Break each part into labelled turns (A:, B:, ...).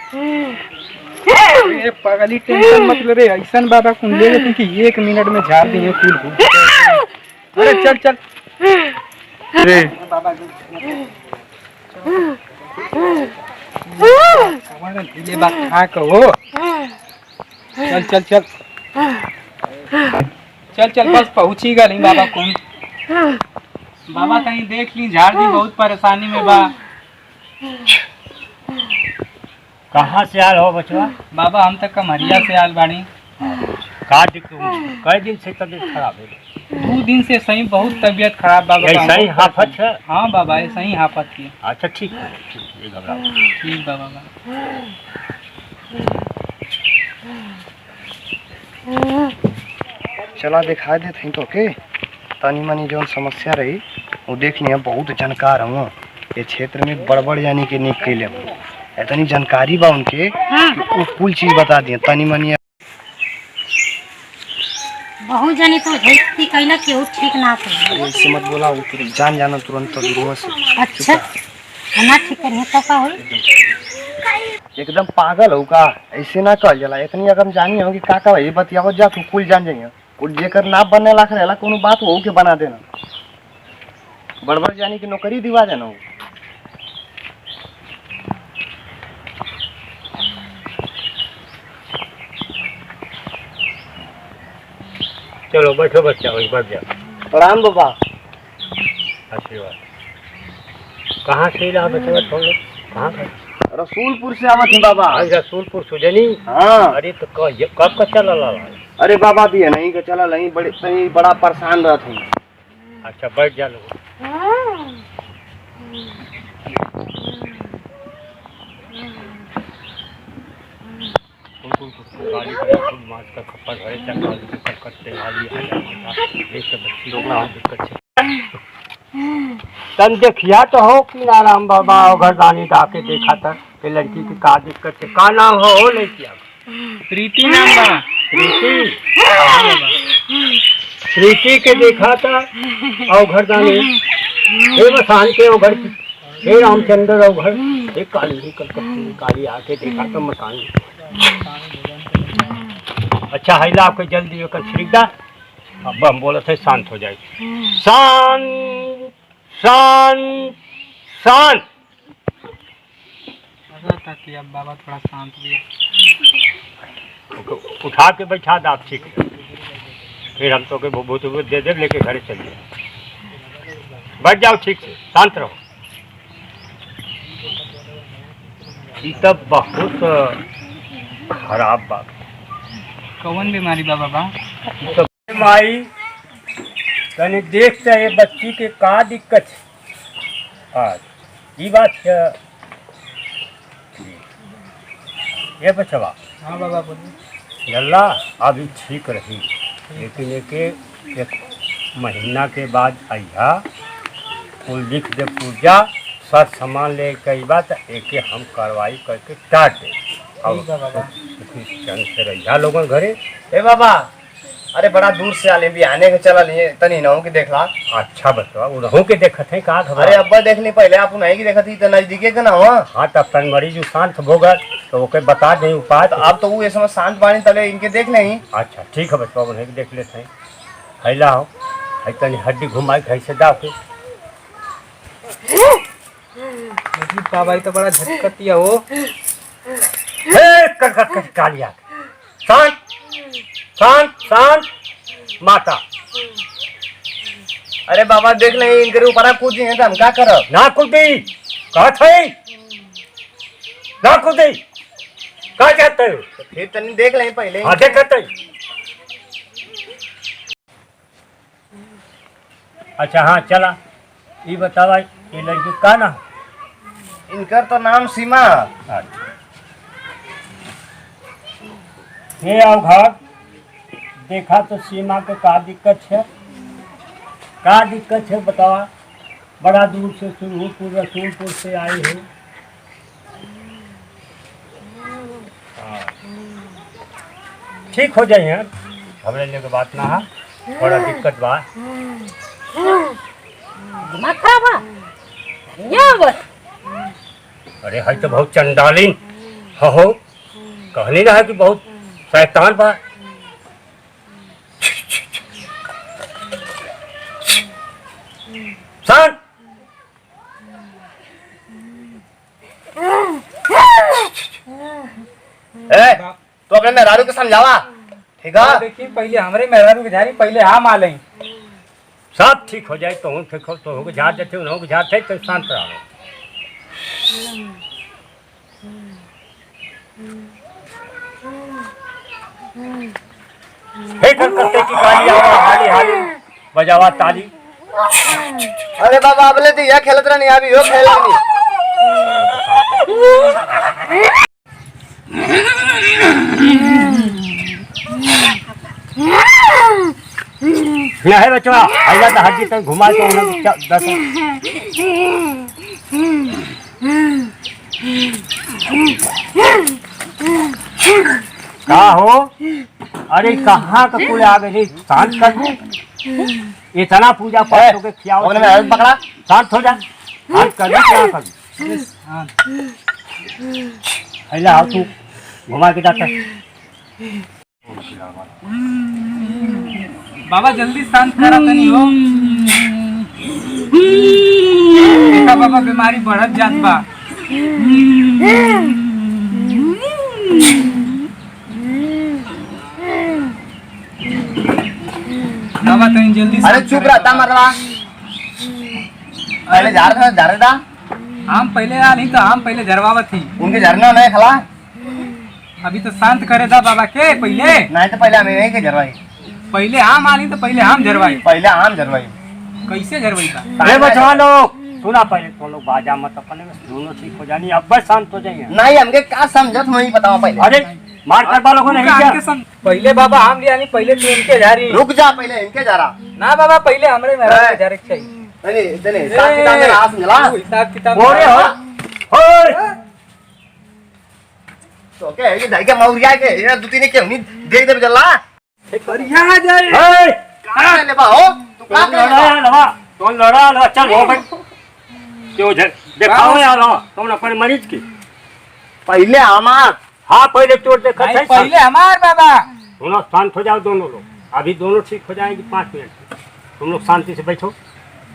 A: ए पागली टेंशन मत ले रे, ऐसा बाबा कुन ले लेते कि 1 मिनट में झाड़ दिए फूल को। अरे चल चल रे बाबा हमारा दिले बात खा कहो। चल चल चल चल चल बस पहुँच ही गई बाबा कुन। बाबा कहीं देख ली झाड़ दी, बहुत परेशानी में बा।
B: कहाँ से आल हो बचवा?
A: बाबा हम तक कमरिया से आल बाड़ी।
B: कई दिन से तबीयत खराब है?
A: 2 दिन से सही बहुत तबीयत खराब बाबा।
B: ऐसा ही हाफत है?
A: हाँ बाबा ऐसा ही हाफत है।
B: अच्छा ठीक है, ये घबराओ।
A: ठीक बाबा।
C: चला दिखा देते हैं तो के तनी मनी जो समस्या रही वो देख लिया। बहुत जानकार हूँ ये क्षेत्र में, बड़बड़ यानी कि नहीं कैले इतनी जानकारी बा उनके कि वो कुल चीज बता दिए तनी मनी।
D: बहुत जानी तो हेल्थी कहला केहू ठीक ना कर।
C: ऐसे मत बोला, वो तुरंत जान जाना तुरंत तो दूर से।
D: अच्छा ना ठीक करने तो का होई?
C: एकदम पागल हो का, ऐसे ना कह जाला। इतनी अगर जानी हो कि का भाई बतियाओ जा तू कुल जान जाइए। कुल जेकर ना बनने लाख रहेला कोनो बात हो के बना देना। बड़बड़ जानी कि नौकरी दिवा देना हो।
B: चलो बैठो बच्चा, वही बैठ जाओ।
C: प्रणाम बाबा।
B: आशीर्वाद। कहाँ से रहा बच्चा? कहाँ का?
C: रसूलपुर से आवत है बाबा।
B: रसूलपुर सुजनी।
C: हाँ।
B: अरे तो कब का चला ला?
C: अरे बाबा भी है नहीं का चला नहीं, बड़ा परेशान रहते हैं।
B: अच्छा बैठ जा लो। गाड़ी फुल मास का खप्पर भरे चक्कर करते वाली ये सब बच्ची लोग ना दिक्कत है। तन देखिया तो हो कि नाराम बाबा घरदानी डाके देखा था कि लड़की की का दिक्कत है। का नाम हो लड़की?
A: प्रीति नाम बा।
B: प्रीति? प्रीति के देखा था और घरदानी हे मसान के घर की हे रामचंद्र और घर एक काली ही कलकत्ती काली आके देखा तो मकान। अच्छा हैला आपको जल्दी कर श्रीदा। अब हम बोले थे शांत हो जाए। शांत शांत शांत।
A: लगा कि अब बाबा थोड़ा शांत हुए।
B: उठा के बैठा दे आप ठीक। फिर हम तो के भूत दे दे लेके घर चलिए। बैठ जाओ ठीक से, शांत रहो। ये तब बहुत खराब बात।
A: कौन बीमारी बा बाबा?
B: तो माई तनी देखते ये बच्ची के का दिक्कत है आज ये बात है। ये बचवा।
A: हाँ बाबा बोलिए।
B: लल्ला अभी ठीक रही, लेकिन एक महीना के बाद आइया कुल लिख दे पूजा सर सामान ले कई बात एक हम कार्रवाई करके टाट दे। से रहिया लोगों घरे।
C: ए बाबा अरे बड़ा दूर से आले भी आने के चला लिए तनी नहु के देखला।
B: अच्छा बतवा वो रहू के देखत है का खबर?
C: अरे अब्बा देख ली पहले आप नहीं की देखत थी तो नजदीके के ना हुआ।
B: हाँ तब तन मरीज शांत होगा तो ओके बता दें उपाय।
C: तो आप तो वो ये समय शांत बानी तले इनके देख नहीं।
B: अच्छा ठीक है बचवा उन्हें देख लेते हैं। हैला हो तनी हड्डी घुमाई कैसे दाव के
A: बाबा तो बड़ा झटकतिया हो।
B: कालिया शांत शांत शांत माता।
C: अरे बाबा देख ले इनके ऊपर कूदी है तो हम क्या करब?
B: ना कूदी कहत है ना कूदी का चाहते हो?
C: फिर तनी देख ले पहले।
B: हाँ देखते। अच्छा हाँ चला ये बतावा ये लड़की का ना?
C: इनकर तो नाम सीमा।
B: अच्छा ये आओ घर देखा तो सीमा के का दिक्कत है? का दिक्कत है बतावा? बड़ा दूर से रसूलपुर से आई है। ठीक हो जाए यार, घबराने की बात ना है, बड़ा दिक्कत बा।
D: दिमाग खराब है या बस?
B: अरे है तो बहुत चंडालीन हो कहनी रहा कि बहुत शैतान बा। शांत।
C: तो अपने मेहरारू के समझावा, ठीक है?
A: देखिए पहले हमरे मेहरारू के झाड़ी पहले हम आ लें।
B: सब ठीक हो जाए तो ठीक हो तो हो झाड़ देते हो झाड़ थे तो शांत रहो। हे करते की गाली आवा हाली हाली बजावा ताली।
C: अरे बाबा बोले तो यह खेलत नहीं अभी यो खेल नहीं।
B: है बचवा आइला तो हड्डी तक घुमा के उन्हें दस का हो। अरे कहाँ का कुल आ गए शांत कर दू। इतना पूजा पाठ हो के खियाओ
C: पकड़ा
B: शांत हो जा। शांत कर दू क्या कर दू आओ तू घुमा के जाता।
A: बाबा जल्दी शांत करा तनी हो। देखा बाबा बीमारी बढ़त जात बा। बाबा तनी जल्दी।
C: अरे चुप रहता मरवा। पहले झाड़ दा।
A: हम पहले आ नहीं तो हम पहले झरवावत थी।
C: उनके झरना नहीं खला।
A: अभी तो शांत करे था बाबा के पहले।
C: नहीं तो पहले हमें नहीं के झरवाई।
A: पहले हम आ नहीं तो पहले हम झरवाई।
C: पहले हम झरवाई।
A: कैसे झरवाई था?
B: अरे बचवा लोग सुना पहले तुम लोग बाजा मत अपने दोनों ठीक हो जानी अब बस शांत हो जाएंगे।
C: नहीं हमके क्या समझत मैं बताओ पहले।
B: अरे मार कर बालों को नहीं क्या?
A: पहले बाबा हम लिया नहीं पहले तू इनके झारी।
C: रुक जा पहले इनके जा रहा
A: ना बाबा पहले हमरे मेहरारू के झारे के चाहिए।
C: नहीं इतने हिसाब किताब में हाथ मिला।
A: हिसाब किताब
B: बोरे हो
C: तो क्या है कि ढाई के मौरिया के ये दो तीन क्यों नहीं देख दे जल्ला।
A: बढ़िया जाए।
B: ए
C: कहां ले बा हो तू का कर
B: लड़ा तो लड़ा चल हो भाई क्यों दिखाओ यार तुम अपने मरीज की
C: पहले हमार।
B: हाँ पहले चोट देखा
A: नहीं, पहले हमार बाबा।
B: दोनों शांत हो जाओ दोनों लोग अभी दोनों ठीक हो जाएंगे 5 मिनट तुम लोग शांति से बैठो।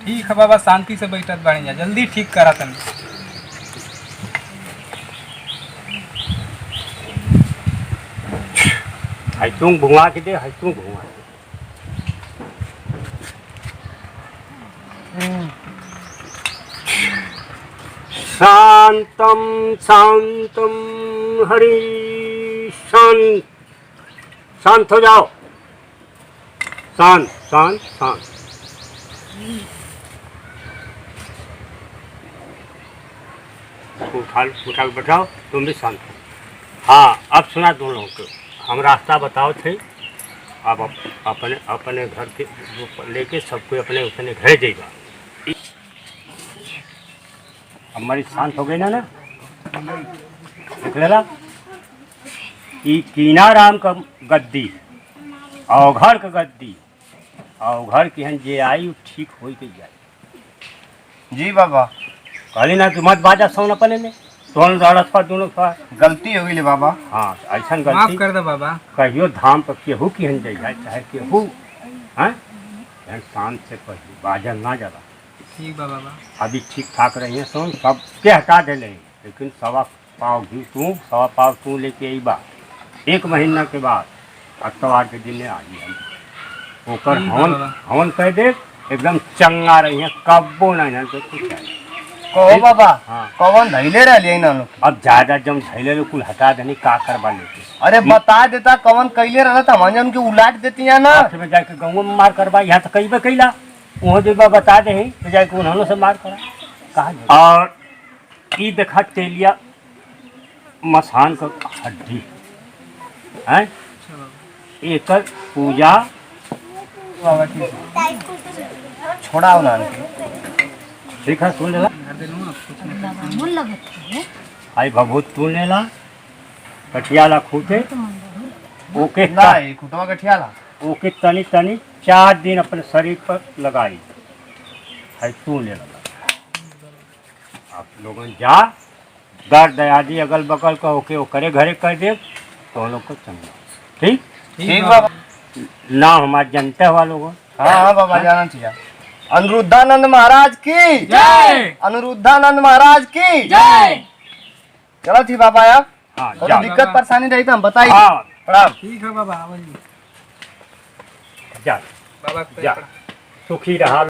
A: ठीक है बाबा शांति से बैठत बानी जा जल्दी ठीक करा तनी।
B: है तुम घुमा के दे है तुम घुमा दे। शांतम शांतम हरि शांत। शांत हो जाओ शांत शांत शांत। उठा के बैठाओ तुम भी शांत हो। हाँ अब सुना दोनों को हम रास्ता बताओ थे। अब अपने अपने घर के लेके सबको अपने अपने घर जाएगा। हमारी शांत हो गई ना देख लेना कि कीनाराम का गद्दी अवघर का गद्दी अवघर की हन जे आई ठीक हो गई जाए।
C: जी बाबा
B: कहली ना कि मत बाजा सोन अपने में दोनों दोनों
C: गलती हो गई ले बाबा।
B: हाँ ऐसा
A: माफ
B: गलती
A: कर दे बाबा।
B: कहियो धाम पर केहू की हन जाए चाहे केहू हैं शांत से कहियो बाजा ना जरा।
A: ठीक बा बाबा।
B: अभी ठीक ठाक रही है सोन सबके हटा दे लेकिन सवा पाव घी तू सवा पाव तू लेके आई बा 1 महीना के बाद अतवार के दिन आई हम ओकर
A: ठीक
B: हवन
A: बाबा।
B: हवन कह दे एकदम चंगा रही है कब्बो नहीं तो कुछ नहीं।
C: कहो बाबा
B: हाँ।
C: कौन धैले रह ना लोग।
B: अब ज्यादा जम झैले लोग कुल हटा देनी का करवा लेते।
C: अरे बता देता कौन कैले रहता था मन उनकी उलाट देती है ना।
B: हाथ में जाके गाँव में मार करवा यहाँ तो कई बार कैला वहाँ जो बा बता दे तो जाके उन्होंने से मार करा कहा। और ये देखा तेलिया मसान का हड्डी है एक पूजा
C: बाबा ठीक छोड़ा ना
B: ठीक है सुन लेला
D: मन लगत है।
B: आई भभूत तू लेला कठियाला खूटे ओके
C: नहीं खुटवा गठिया ला
B: ओके तनी तनी 4 दिन अपने शरीर पर लगाई है तू ले लगा। आप लोगों जा घर दयादी अगल बगल का होके वो करे घरे कर दे तो लोग को चंगा ठीक
C: ठीक बाबा।
B: ना हमारे जनता वालों को
C: हाँ हाँ बाबा जाना चाहिए। अनुरुद्धानंद महाराज की
A: जय।
C: अनुरुद्धानंद महाराज की
A: जय।
C: चलो ठीक बाबा आप
B: हाँ
C: थोड़ी
B: जा
C: दिक्कत परेशानी रही तो हम बताइए।
B: हाँ
C: प्रणाम।
A: ठीक है बाबा आवल जी।
B: जा
A: बाबा
B: जा सुखी रहा